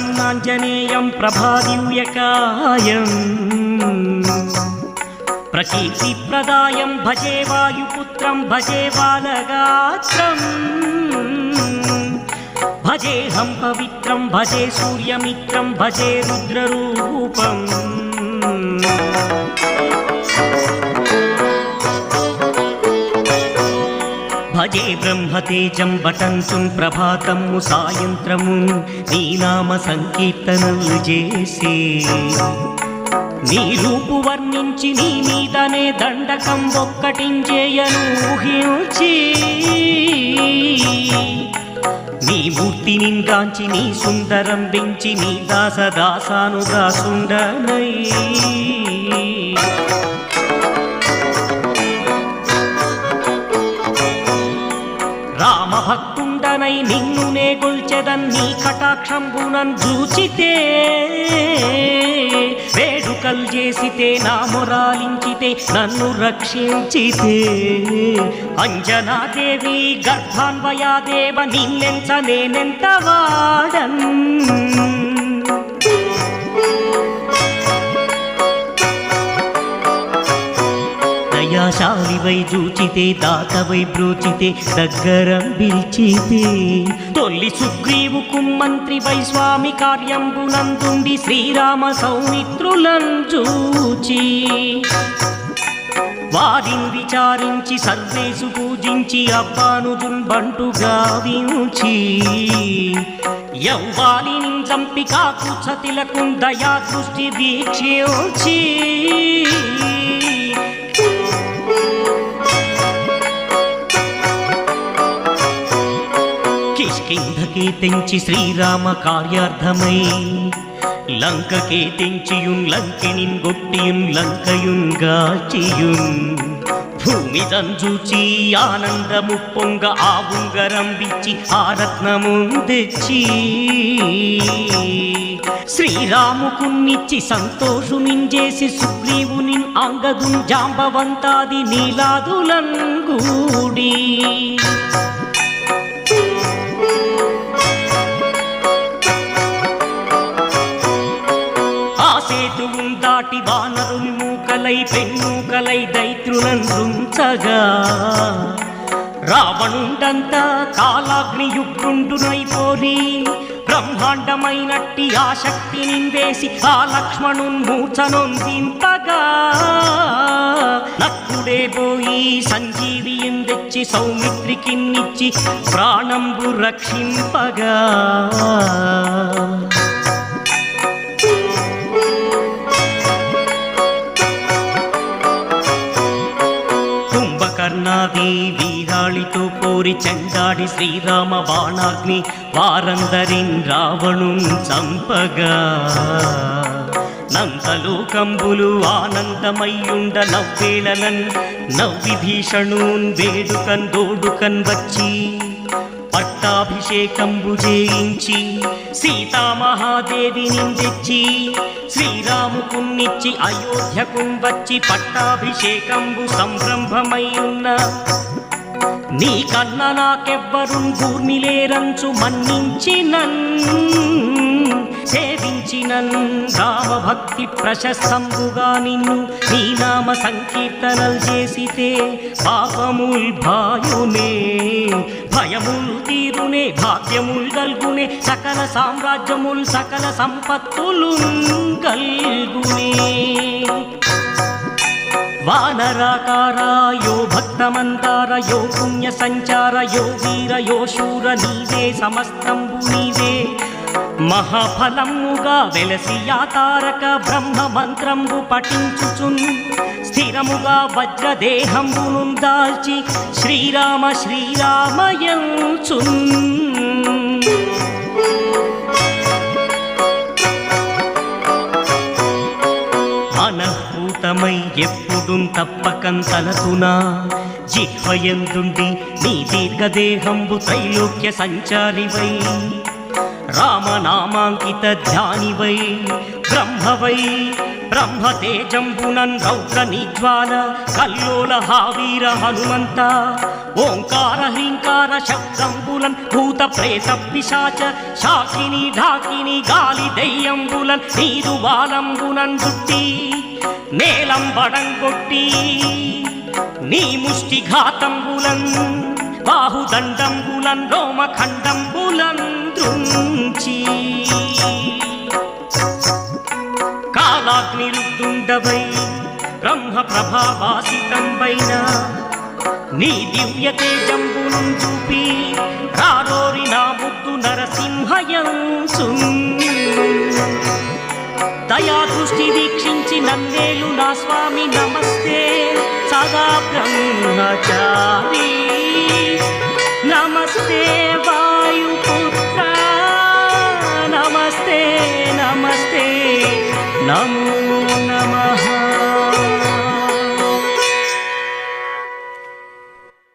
ప్రసన్నాంజనేయం ప్రభాదివ్యకాయం ప్రకీర్తిప్రదాయం భజే వాయుపుత్రం భజే బాలగాత్రం భజేహం పవిత్రం భజే సూర్యమిత్రం భజే రుద్రరూపం భజే బ్రహ్మతేజం బటంతుం ప్రభాతము సాయంత్రము నీ నామ సంకీర్తనలు చేసి నీ రూపు వర్ణించి నీ మీదనే దండకం ఒక్కటించేయను ఊహించి నీ మూర్తి నింగాంచి నీ సుందరం పెంచి నీ దాసదాసాను దాసుండనై రామభక్తుండనై నిన్ను నే గొల్చెదన్ నీ కటాక్షంబునన్ చూచితే వేడుకల్ చేసితే నా మొరాలించితే నన్ను రక్షించితే అంజనాదేవి గర్భాన్వయాదేవ నిన్నెంత నేనెంత వాడన్ దయాశాలివై చూచితే దాతవై బ్రోచితే దగ్గరం పిలిచితే తొల్లి సుగ్రీవుకు మంత్రివై స్వామి కార్యంబునందుండి శ్రీరామ సౌమిత్రులను చూచి వారిని విచారించి సర్వేసు పూజించి అబ్బాను దుంబంటు గావించి యౌవాలిని చంపి కాకు సతిలకు దయా దృష్టి దీక్షించి కిష్కింధకే తెంచి శ్రీరామ కార్యార్థమై లంకకే తెంచియున్ లంకినిన్ గొట్టియున్ లంకయున్ గాచియున్ భూమి దంజూచి ఆనందము పొంగ ఆ ఉంగరం విచ్చి ఆ రత్నము తెచ్చి శ్రీరాముకున్నిచ్చి సంతోషునింజేసి సుగ్రీవుని అంగదున్ జాంబవంతాది నీలాదులంగూడి సేతువున్ దాటి వానరుల్ మూకలై పెన్నూకలై దైత్రులను రుంచగా రావణుండంతా కాలాగ్నియుగ్రుండునైపోరి బ్రహ్మాండమైనట్టి ఆ శక్తిని వేసి ఆ లక్ష్మణున్ మూర్ఛనొందింపగా నక్కుడే పోయి సంజీవియం తెచ్చి సౌమిత్రికిన్నిచ్చి ప్రాణంబు రక్షింపగా కర్ణాది వీరాళితో పోరి చెండాడి శ్రీరామ బాణాగ్ని వారందరిన్ రావణున్ చంపగా నందలోకంబులు ఆనందమయ్యుండ నవ్వేళనన్ నవ్విభీషణూన్ వేడుకన్ దోడుకన్ వచ్చి పట్టాభిషేకంబు చేయించి సీతామహాదేవిని తెచ్చి శ్రీరాముకున్నిచ్చి అయోధ్యకు వచ్చి పట్టాభిషేకంబు సంరంభమయ్యున్న నీ కన్న నాకెవ్వరు భూమిలేరంచు మన్నించినన్ సేవించినన్ రామభక్తి ప్రశస్తంబుగా నిన్ను నీ నామ సంకీర్తనలు చేసితే పాపముల్ భాయునే భయముల్ తీరునే భాగ్యముల్ గల్గునే సకల సామ్రాజ్యముల్ సకల సంపత్తులు గల్గునే వానరాకార యో భక్తమంతార యో పుణ్య సంచార యో వీర యో శూర నీవే సమస్తంబు నీవే మహాఫలముగా వెలసి యాతారక బ్రహ్మ మంత్రంబు పఠించుచున్ స్థిరముగా వజ్రదేహంబును దాల్చి శ్రీరామ శ్రీరామయంచున్ మనఃపూతమై ఎప్పుడు తప్పకంతలతునా జిహ్వయందుండి నీ దీర్ఘదేహంబు త్రైలోక్య సంచారివై రామనామాంకిత ధ్యానివై బ్రహ్మవై బ్రహ్మతేజంబునన్ రౌద్ర నిజ్వాల కల్లోల హావీర హనుమంత ఓంకార హ్రీంకార శబ్దంబులన్ భూత ప్రేత పిశాచ శాకిని ఢాకిని గాలి దెయ్యంబులన్ నీరు బాలంబునన్ దుట్టి నేలంబడంగొట్టి నీ ముష్టి ఘాతంబులన్ బాహుదండంబులన్ రోమఖండంబులన్ దృంచి కాలాగ్నిరుద్దుండవై బ్రహ్మ ప్రభావాసితంబైన నీ దివ్య తేజంబును చూపి రారోరి నా ముద్దు నరసింహయంసు దయా దృష్టి వీక్షించి నన్నేలు నా స్వామి నమస్తే సదా బ్రహ్మచారి నమస్తే వాయుపుత్ర నమస్తే నమస్తే నమో నమః